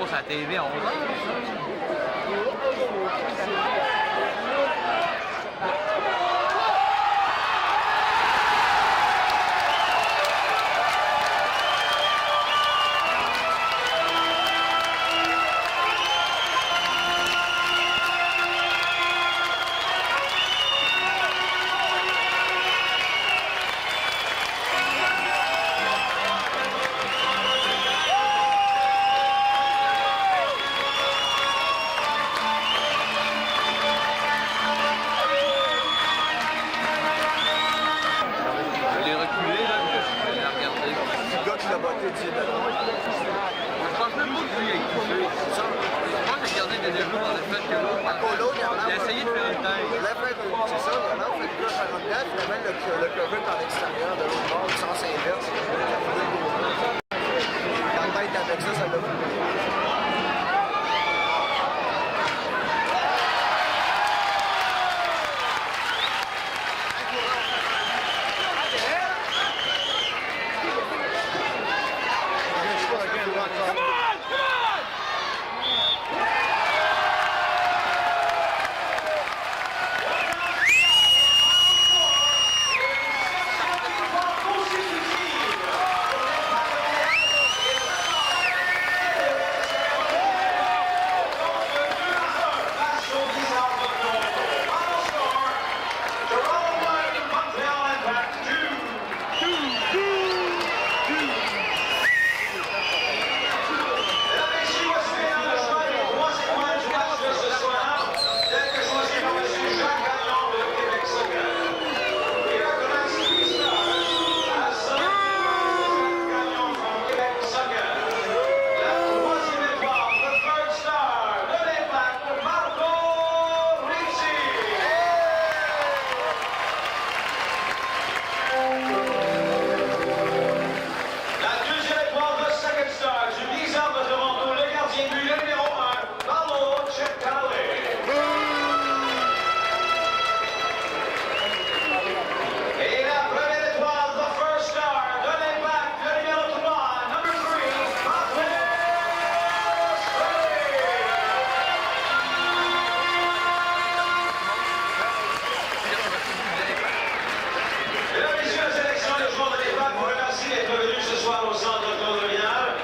passe à la TV à 11h. Je l'ai reculé là, je l'ai regardé. Le gars qui l'a botté, tu sais, de loin. Je pense même pas que lui ait touché. Je pense que j'ai gardé des défauts dans le fait que l'autre, il a essayé de faire une taille. C'est ça, il y en a un fait que là, 49, finalement, le cover est à l'extérieur de l'autre bord, le sens inverse. La tête avec ça, ça l'a